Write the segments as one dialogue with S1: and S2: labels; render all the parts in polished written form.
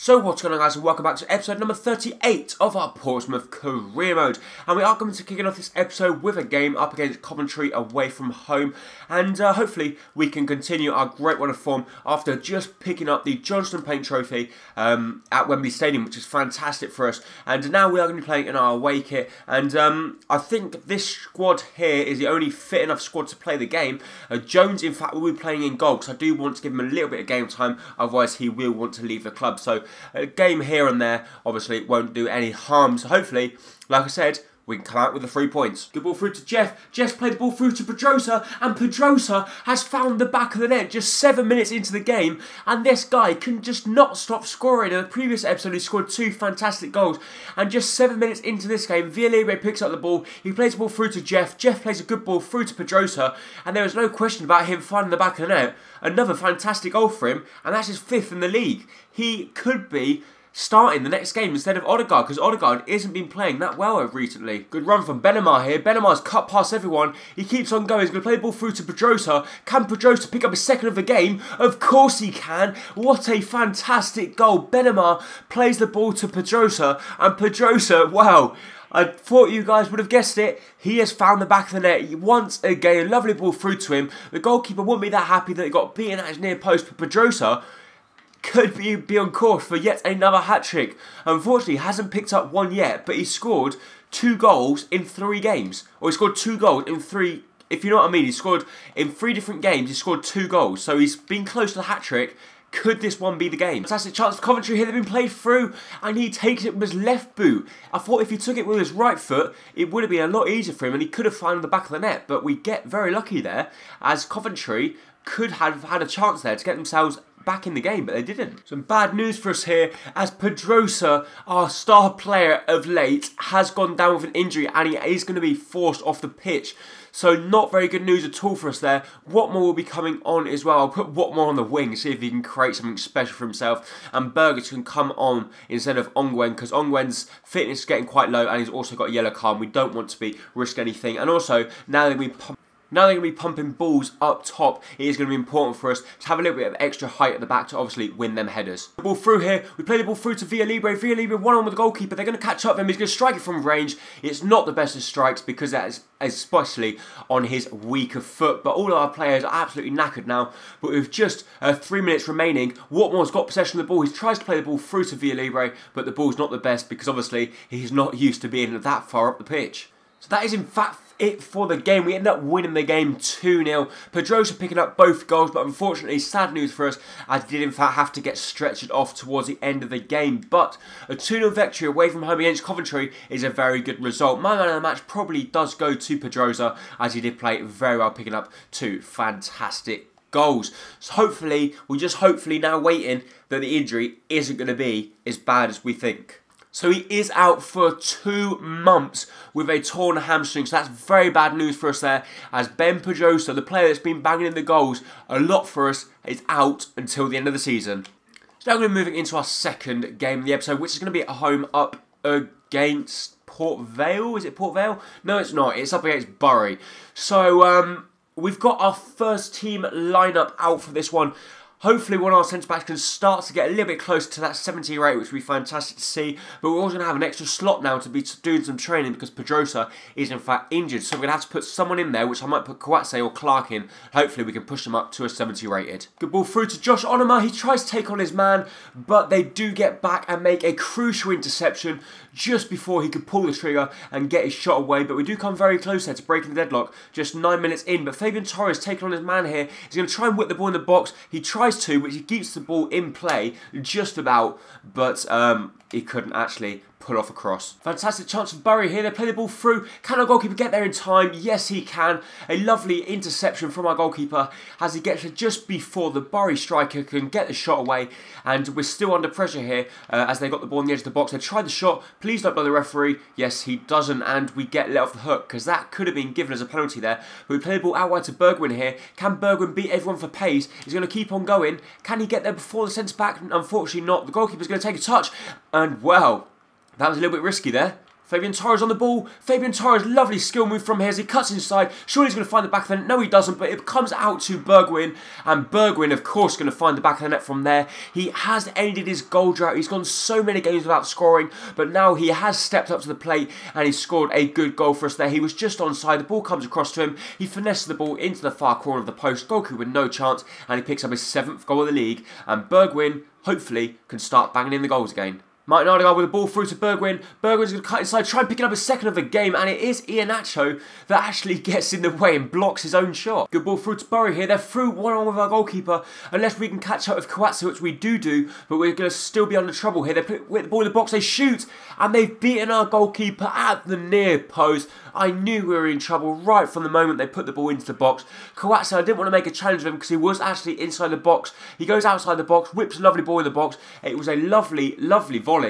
S1: So what's going on, guys, and welcome back to episode number 38 of our Portsmouth career mode. And we are going to kick off this episode with a game up against Coventry away from home. And hopefully we can continue our great run of form after just picking up the Johnston Paint Trophy at Wembley Stadium, which is fantastic for us. And now we are going to be playing in our away kit. And I think this squad here is the only fit enough squad to play the game. Jones, in fact, will be playing in goal, because I do want to give him a little bit of game time, otherwise he will want to leave the club. So a game here and there, obviously, won't do any harm. So hopefully, like I said, we can come out with the 3 points. Good ball through to Jeff. Jeff's played the ball through to Pedrosa, and Pedrosa has found the back of the net just 7 minutes into the game, and this guy can just not stop scoring. In the previous episode, he scored 2 fantastic goals, and just 7 minutes into this game, Villarreal picks up the ball. He plays the ball through to Jeff. Jeff plays a good ball through to Pedrosa, and there is no question about him finding the back of the net. Another fantastic goal for him, and that's his 5th in the league. He could be starting the next game instead of Odegaard, because Odegaard isn't been playing that well recently. Good run from Benamar here. Benamar's cut past everyone. He keeps on going. He's going to play the ball through to Pedrosa. Can Pedrosa pick up his 2nd of the game? Of course he can. What a fantastic goal. Benamar plays the ball to Pedrosa, and Pedrosa, wow, I thought you guys would have guessed it. He has found the back of the net once again. A lovely ball through to him. The goalkeeper wouldn't be that happy that he got beaten at his near post, but Pedrosa could be on course for yet another hat-trick. Unfortunately, he hasn't picked up one yet, but he scored 2 goals in 3 games. Or he scored 2 goals in 3, if you know what I mean. He scored in 3 different games, he scored 2 goals. So he's been close to the hat-trick. Could this one be the game? Fantastic chance for Coventry here. They've been played through, and he takes it with his left boot. I thought if he took it with his right foot, it would have been a lot easier for him, and he could have found the back of the net. But we get very lucky there, as Coventry could have had a chance there to get themselves back in the game, but they didn't. Some bad news for us here, as Pedrosa, our star player of late, has gone down with an injury, and he is going to be forced off the pitch. So not very good news at all for us there. Watmore will be coming on as well. I'll put Watmore on the wing, see if he can create something special for himself. And Burgess can come on instead of Ongwen, because Ongwen's fitness is getting quite low, and he's also got a yellow card. We don't want to risk anything. And also, now that they're going to be pumping balls up top, it is going to be important for us to have a little bit of extra height at the back to obviously win them headers. The ball through here. We play the ball through to Villarreal. Villarreal one-on-one with the goalkeeper. They're going to catch up with him. He's going to strike it from range. It's not the best of strikes, because that is especially on his weaker foot. But all of our players are absolutely knackered now. But with just 3 minutes remaining, Watmore's got possession of the ball. He tries to play the ball through to Villarreal, but the ball's not the best, because obviously he's not used to being that far up the pitch. So that is in fact it for the game. We end up winning the game 2-0. Pedrosa picking up both goals, but unfortunately, sad news for us, as he did in fact have to get stretchered off towards the end of the game. But a 2-0 victory away from home against Coventry is a very good result. My man of the match probably does go to Pedrosa, as he did play very well, picking up 2 fantastic goals. So hopefully, we're just hopefully now waiting that the injury isn't going to be as bad as we think. So he is out for 2 months with a torn hamstring. So that's very bad news for us there, as Ben Pedrosa, the player that's been banging in the goals a lot for us, is out until the end of the season. So now we're moving into our 2nd game of the episode, which is going to be at home up against Port Vale. Is it Port Vale? No, it's not. It's up against Bury. So we've got our first team lineup out for this one. Hopefully one of our centre-backs can start to get a little bit closer to that 70 rate, which would be fantastic to see. But we're also going to have an extra slot now to be doing some training, because Pedrosa is in fact injured. So we're going to have to put someone in there, which I might put Kouatse or Clark in. Hopefully we can push them up to a 70 rated. Good ball through to Josh Onoma. He tries to take on his man, but they do get back and make a crucial interception just before he could pull the trigger and get his shot away. But we do come very close there to breaking the deadlock just 9 minutes in. But Fabian Torres taking on his man here. He's going to try and whip the ball in the box. He tries to, which he keeps the ball in play just about, but he couldn't actually pull off a cross. Fantastic chance for Bury here. They play the ball through. Can our goalkeeper get there in time? Yes, he can. A lovely interception from our goalkeeper, as he gets it just before the Bury striker can get the shot away. And we're still under pressure here, as they got the ball on the edge of the box. They tried the shot. Please don't blow the referee. Yes, he doesn't, and we get let off the hook, because that could have been given as a penalty there. But we play the ball out wide to Bergwijn here. Can Bergwijn beat everyone for pace? He's going to keep on going. Can he get there before the centre-back? Unfortunately not. The goalkeeper's going to take a touch, and well, that was a little bit risky there. Fabian Torres on the ball. Fabian Torres, lovely skill move from here as he cuts inside. Surely he's going to find the back of the net. No, he doesn't, but it comes out to Bergwijn. And Bergwijn, of course, going to find the back of the net from there. He has ended his goal drought. He's gone so many games without scoring, but now he has stepped up to the plate and he scored a good goal for us there. He was just onside. The ball comes across to him. He finesses the ball into the far corner of the post. Goalkeeper with no chance, and he picks up his 7th goal of the league. And Bergwijn, hopefully, can start banging in the goals again. Martin Odegaard with the ball through to Bergwijn. Bergwijn's going to cut inside, try and pick it up a second of the game, and it is Iheanacho that actually gets in the way and blocks his own shot. Good ball through to Bury here. They're through one-on-one with our goalkeeper, unless we can catch up with Coatzee, which we do, but we're going to still be under trouble here. They put the ball in the box, they shoot, and they've beaten our goalkeeper at the near post. I knew we were in trouble right from the moment they put the ball into the box. Coatzee, I didn't want to make a challenge of him because he was actually inside the box. He goes outside the box, whips a lovely ball in the box. It was a lovely, lovely volley,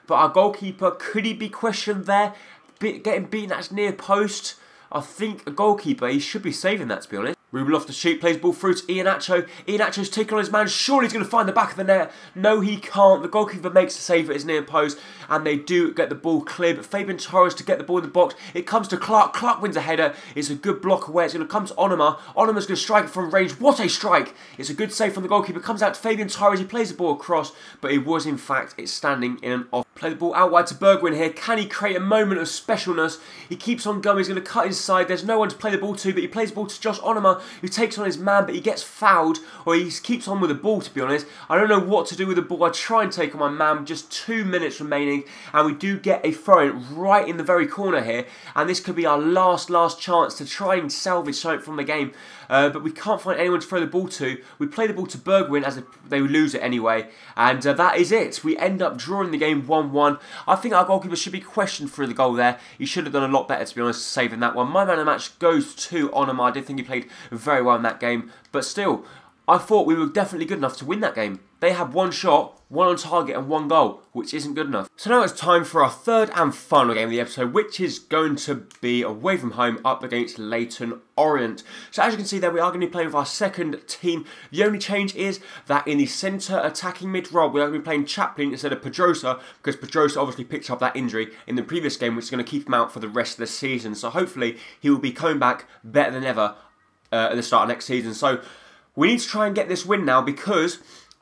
S1: but our goalkeeper, could he be questioned there? Getting beaten at his near post? I think a goalkeeper, he should be saving that, to be honest. Ruben Loftus-Cheek plays ball through to Iheanacho. Iheanacho's taking on his man. Surely he's going to find the back of the net. No, he can't. The goalkeeper makes a save at his near post, and they do get the ball cleared. But Fabian Torres to get the ball in the box. It comes to Clark. Clark wins a header. It's a good block away. It's going to come to Onoma. Onoma's going to strike it from range. What a strike! It's a good save from the goalkeeper. Comes out to Fabian Torres. He plays the ball across, but it was, in fact, it's standing in an off. Play the ball out wide to Bergwijn here. Can he create a moment of specialness? He keeps on going. He's going to cut inside. There's no one to play the ball to, but he plays the ball to Josh Onoma, who takes on his man, but he gets fouled, or he keeps on with the ball, to be honest. I don't know what to do with the ball. I try and take on my man. Just 2 minutes remaining, and we do get a throw-in right in the very corner here, and this could be our last chance to try and salvage something from the game. But we can't find anyone to throw the ball to. We play the ball to Bergwijn as they lose it anyway, and that is it. We end up drawing the game 1-1. I think our goalkeeper should be questioned for the goal there. He should have done a lot better, to be honest, saving that one. My man of the match goes to Onoma. I did think he played very well in that game, but still, I thought we were definitely good enough to win that game. They had one shot, one on target and one goal, which isn't good enough. So now it's time for our third and final game of the episode, which is going to be away from home up against Leyton Orient. So as you can see there, we are going to be playing with our second team. The only change is that in the centre attacking mid role, we are going to be playing Chaplin instead of Pedrosa, because Pedrosa obviously picked up that injury in the previous game, which is going to keep him out for the rest of the season. So hopefully he will be coming back better than ever at the start of next season. So we need to try and get this win now, because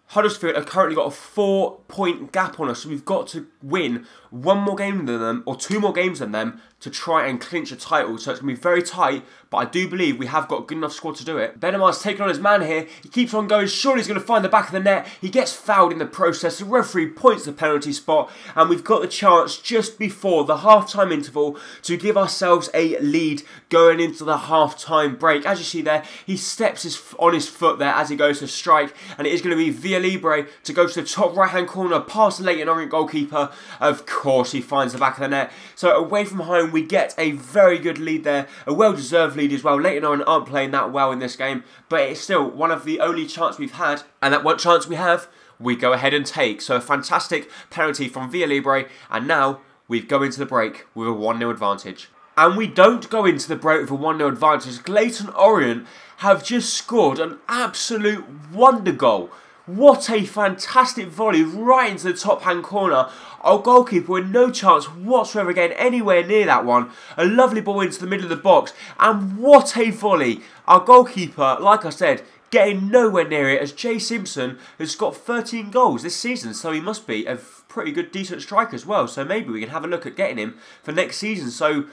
S1: Huddersfield have currently got a 4-point gap on us, so we've got to win one more game than them, or 2 more games than them, to try and clinch a title. So it's going to be very tight, but I do believe we have got a good enough squad to do it. Benamar's taking on his man here. He keeps on going. Surely he's going to find the back of the net. He gets fouled in the process. The referee points the penalty spot, and we've got the chance just before the half-time interval to give ourselves a lead going into the half-time break. As you see there, he steps on his foot there as he goes to strike, and it is going to be Villalibre to go to the top right-hand corner past the Leyton Orient goalkeeper. Of course, he finds the back of the net. So away from home, we get a very good lead there, a well-deserved lead as well. Leyton Orient aren't playing that well in this game, but it's still one of the only chances we've had, and that one chance we have, we go ahead and take. So a fantastic penalty from Villalibre, and now we go into the break with a 1-0 advantage. And we don't go into the break with a 1-0 advantage. Leyton Orient have just scored an absolute wonder goal. What a fantastic volley right into the top hand corner. Our goalkeeper with no chance whatsoever getting anywhere near that one. A lovely ball into the middle of the box, and what a volley. Our goalkeeper, like I said, getting nowhere near it, as Jay Simpson has got 13 goals this season, so he must be a pretty good, decent striker as well. So maybe we can have a look at getting him for next season. So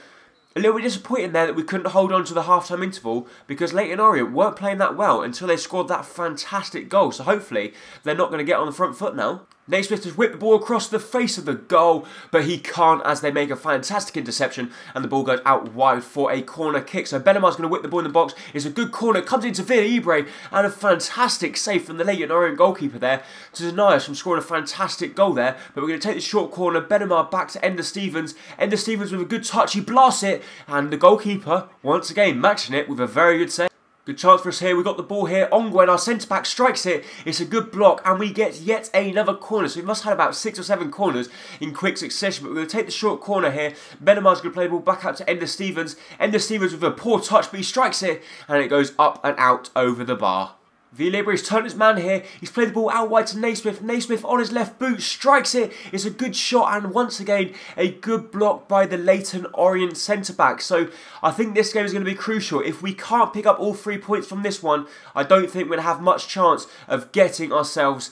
S1: a little bit disappointing there that we couldn't hold on to the half-time interval, because Leyton Orient weren't playing that well until they scored that fantastic goal. So hopefully they're not going to get on the front foot now. Naismith has whipped the ball across the face of the goal, but he can't, as they make a fantastic interception and the ball goes out wide for a corner kick. So Benamar's going to whip the ball in the box. It's a good corner, comes into Villalibre, and a fantastic save from the Leyton Orient goalkeeper there to deny us from scoring a fantastic goal there. But we're going to take the short corner. Benamar back to Ender Stevens. Ender Stevens with a good touch. He blasts it, and the goalkeeper once again matching it with a very good save. Good chance for us here. We've got the ball here. Ongwen, our centre-back, strikes it. It's a good block, and we get yet another corner. So we must have about 6 or 7 corners in quick succession. But we're going to take the short corner here. Benamar's going to play the ball back out to Ender Stevens. Ender Stevens with a poor touch, but he strikes it, and it goes up and out over the bar. Villalibra's turned his man here. He's played the ball out wide to Naismith. Naismith on his left boot strikes it. It's a good shot and once again a good block by the Leyton Orient centre-back. So I think this game is going to be crucial. If we can't pick up all 3 points from this one, I don't think we're going to have much chance of getting ourselves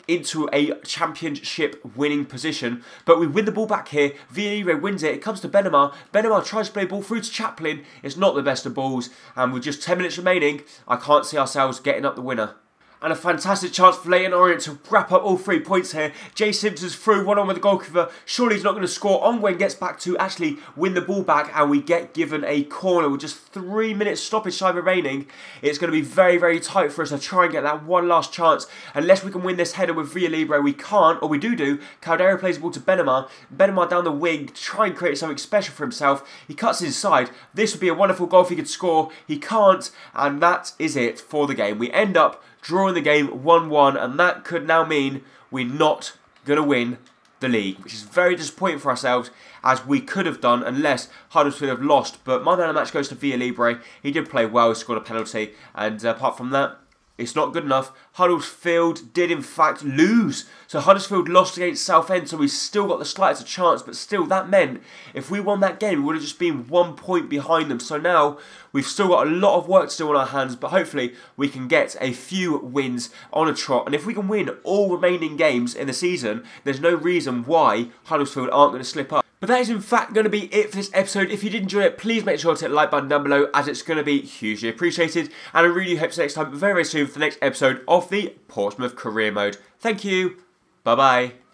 S1: into a championship winning position. But we win the ball back here. Villalibre wins it. It comes to Benamar. Benamar tries to play the ball through to Chaplin. It's not the best of balls. And with just 10 minutes remaining, I can't see ourselves getting up the winner. And a fantastic chance for Leyton Orient to wrap up all 3 points here. Jay Simpson's through, 1-on with the goalkeeper. Surely he's not going to score. Ongwen gets back to actually win the ball back, and we get given a corner with just 3 minutes stoppage time remaining. It's going to be very, very tight for us to try and get that one last chance. Unless we can win this header with Villalibre, we can't, or we do. Caldera plays the ball to Benamar. Benamar down the wing to try and create something special for himself. He cuts inside. This would be a wonderful goal if he could score. He can't, and that is it for the game. We end up drawing the game 1-1, and that could now mean we're not going to win the league, which is very disappointing for ourselves, as we could have done unless Huddersfield have lost. But my man of the match goes to Villalibre. He did play well, he scored a penalty, and apart from that, it's not good enough. Huddersfield did in fact lose. So Huddersfield lost against Southend, so we still got the slightest chance, but still that meant if we won that game, we would have just been 1 point behind them. So now we've still got a lot of work to do on our hands, but hopefully we can get a few wins on a trot. And if we can win all remaining games in the season, there's no reason why Huddersfield aren't going to slip up. But that is in fact going to be it for this episode. If you did enjoy it, please make sure to hit the like button down below, as it's going to be hugely appreciated. And I really hope to see you next time, very, very soon, for the next episode of the Portsmouth Career Mode. Thank you. Bye-bye.